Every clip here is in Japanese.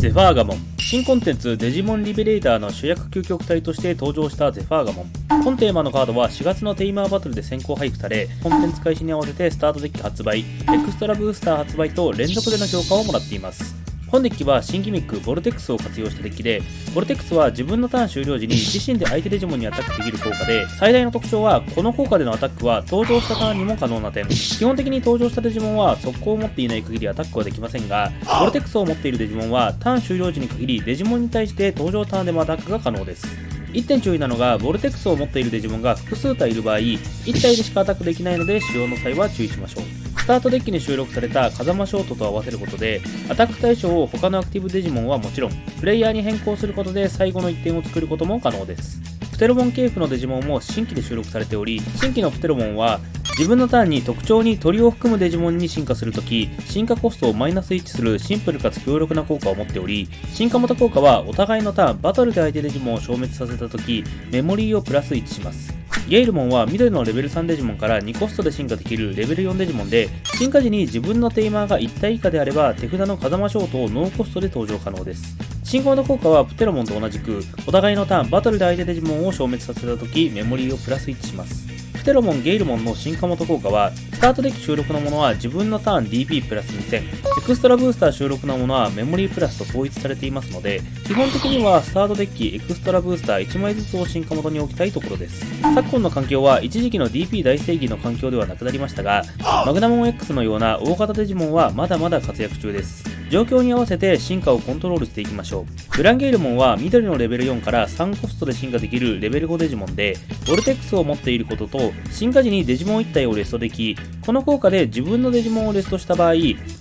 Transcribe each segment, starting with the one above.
ゼファーガモン。新コンテンツデジモンリベレーターの主役究極体として登場したゼファーガモン。本テーマのカードは4月のテイマーバトルで先行配布され、コンテンツ開始に合わせてスタートデッキ発売、エクストラブースター発売と連続での強化をもらっています。本デッキは新ギミックボルテックスを活用したデッキで、ボルテックスは自分のターン終了時に自身で相手デジモンにアタックできる効果で、最大の特徴はこの効果でのアタックは登場したターンにも可能な点。基本的に登場したデジモンは速攻を持っていない限りアタックはできませんが、ボルテックスを持っているデジモンはターン終了時に限りデジモンに対して登場ターンでもアタックが可能です。1点注意なのが、ボルテックスを持っているデジモンが複数体いる場合、1体でしかアタックできないので使用の際は注意しましょう。スタートデッキに収録された風間ショートと合わせることで、アタック対象を他のアクティブデジモンはもちろん、プレイヤーに変更することで最後の1点を作ることも可能です。プテロモン系譜のデジモンも新規で収録されており、新規のプテロモンは自分のターンに特徴に鳥を含むデジモンに進化するとき、進化コストをマイナス1するシンプルかつ強力な効果を持っており、進化元効果はお互いのターン、バトルで相手デジモンを消滅させたとき、メモリーをプラス1します。ゲイルモンは緑のレベル3デジモンから2コストで進化できるレベル4デジモンで、進化時に自分のテイマーが1体以下であれば手札の風間ショートをノーコストで登場可能です。進化の効果はプテロモンと同じく、お互いのターン、バトルで相手デジモンを消滅させたとき、メモリーをプラス1します。プテロモン、ゲイルモンの進化元効果は、スタートデッキ収録のものは自分のターン DP プラス2000、エクストラブースター収録のものはメモリープラスと統一されていますので、基本的にはスタートデッキエクストラブースター1枚ずつを進化元に置きたいところです。昨今の環境は一時期の DP 大正義の環境ではなくなりましたが、マグナモン X のような大型デジモンはまだまだ活躍中です。状況に合わせて進化をコントロールしていきましょう。グランゲイルモンは緑のレベル4から3コストで進化できるレベル5デジモンで、ボルテックスを持っていることと、進化時にデジモン1体をレストでき、この効果で自分のデジモンをレストした場合、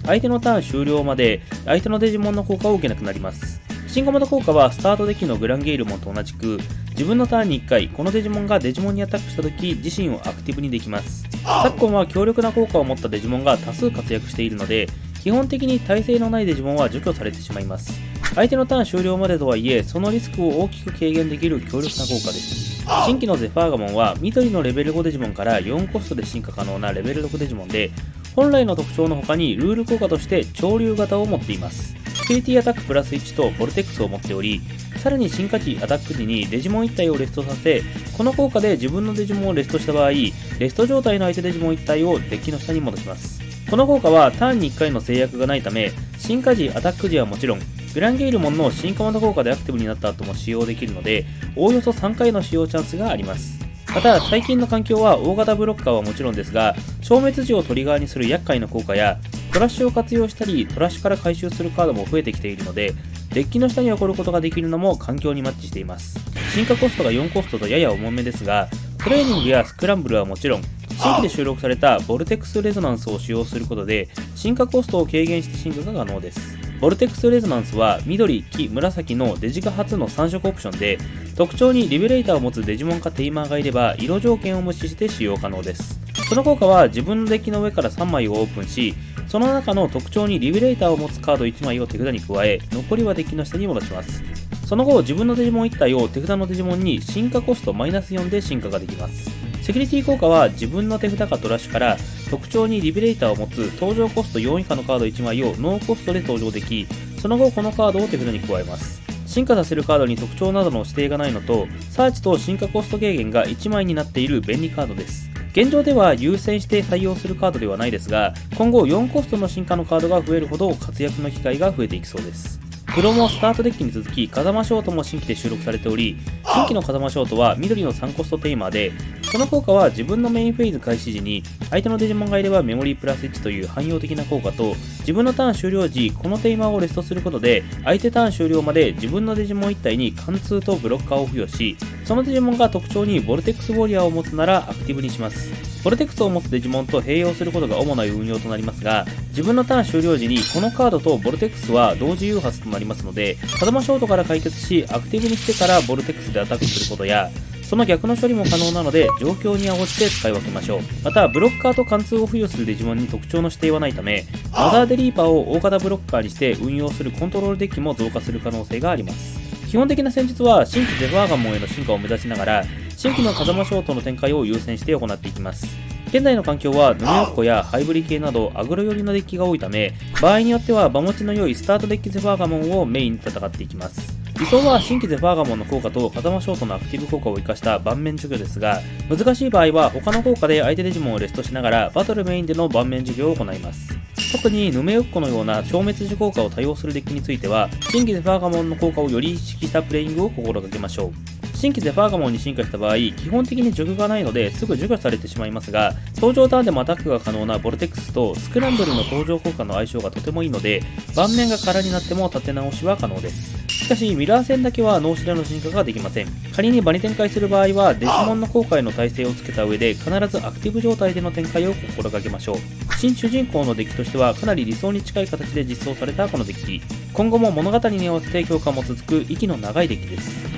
相手のターン終了まで相手のデジモンの効果を受けなくなります。進化元効果はスタートデッキのグランゲイルモンと同じく、自分のターンに1回、このデジモンがデジモンにアタックした時、自身をアクティブにできます。昨今は強力な効果を持ったデジモンが多数活躍しているので、基本的に耐性のないデジモンは除去されてしまいます。相手のターン終了までとはいえ、そのリスクを大きく軽減できる強力な効果です。新規のゼファーガモンは緑のレベル5デジモンから4コストで進化可能なレベル6デジモンで、本来の特徴の他にルール効果として潮流型を持っています。スピリティアタックプラス1とボルテックスを持っており、さらに進化時アタック時にデジモン1体をレストさせ、この効果で自分のデジモンをレストした場合、レスト状態の相手デジモン1体をデッキの下に戻します。この効果はターンに1回の制約がないため、進化時アタック時はもちろん、グランゲイルモンの進化元効果でアクティブになった後も使用できるので、おおよそ3回の使用チャンスがあります。また、最近の環境は大型ブロッカーはもちろんですが、消滅時をトリガーにする厄介な効果や、トラッシュを活用したり、トラッシュから回収するカードも増えてきているので、デッキの下に起こることができるのも環境にマッチしています。進化コストが4コストとやや重めですが、トレーニングやスクランブルはもちろん、新規で収録されたボルテックスレゾナンスを使用することで、進化コストを軽減して進化が可能です。ボルテックスレゾナンスは緑、黄、紫のデジカ初の3色オプションで、特徴にリベレーターを持つデジモンかテイマーがいれば色条件を無視して使用可能です。その効果は自分のデッキの上から3枚をオープンし、その中の特徴にリベレーターを持つカード1枚を手札に加え、残りはデッキの下に戻します。その後、自分のデジモン1体を手札のデジモンに進化コストマイナス4で進化ができます。セキュリティ効果は自分の手札かトラッシュから特徴にリベレーターを持つ登場コスト4以下のカード1枚をノーコストで登場でき、その後このカードを手札に加えます。進化させるカードに特徴などの指定がないのと、サーチと進化コスト軽減が1枚になっている便利カードです。現状では優先して採用するカードではないですが、今後4コストの進化のカードが増えるほど活躍の機会が増えていきそうです。黒もスタートデッキに続き風間ショートも新規で収録されており、新規の風間ショートは緑の3コストテイマーで、その効果は自分のメインフェーズ開始時に相手のデジモンがいればメモリープラス1という汎用的な効果と、自分のターン終了時このテイマーをレストすることで相手ターン終了まで自分のデジモン1体に貫通とブロッカーを付与し、そのデジモンが特徴にボルテックスウォリアーを持つならアクティブにします。ボルテックスを持つデジモンと併用することが主な運用となりますが、自分のターン終了時にこのカードとボルテックスは同時誘発となりますので、風間ショートから解決しアクティブにしてからボルテックスでアタックすることや、その逆の処理も可能なので状況に合わせて使い分けましょう。またブロッカーと貫通を付与するデジモンに特徴の指定はないため、マザーデリーパーを大型ブロッカーにして運用するコントロールデッキも増加する可能性があります。基本的な戦術は新規ゼファーガモンへの進化を目指しながら、新規の風間ショートの展開を優先して行っていきます。現在の環境はヌメオッコやハイブリ系などアグロ寄りのデッキが多いため、場合によっては場持ちの良いスタートデッキゼファーガモンをメインに戦っていきます。理想は新規ゼファーガモンの効果と風間ショートのアクティブ効果を生かした盤面除去ですが、難しい場合は他の効果で相手デジモンをレストしながらバトルメインでの盤面除去を行います。特にヌメウッコのような消滅時効果を多用するデッキについては、新規ゼファーガモンの効果をより意識したプレイングを心がけましょう。新規ゼファーガモンに進化した場合、基本的に除去がないのですぐ除去されてしまいますが、登場ターンでもアタックが可能なボルテックスとスクランブルの登場効果の相性がとてもいいので、盤面が空になっても立て直しは可能です。しかしミラー戦だけは脳死での進化ができません。仮に場に展開する場合はデジモンの効果への耐性をつけた上で必ずアクティブ状態での展開を心がけましょう。新主人公のデッキとしてはかなり理想に近い形で実装されたこのデッキ、今後も物語に合わせて強化も続く息の長いデッキです。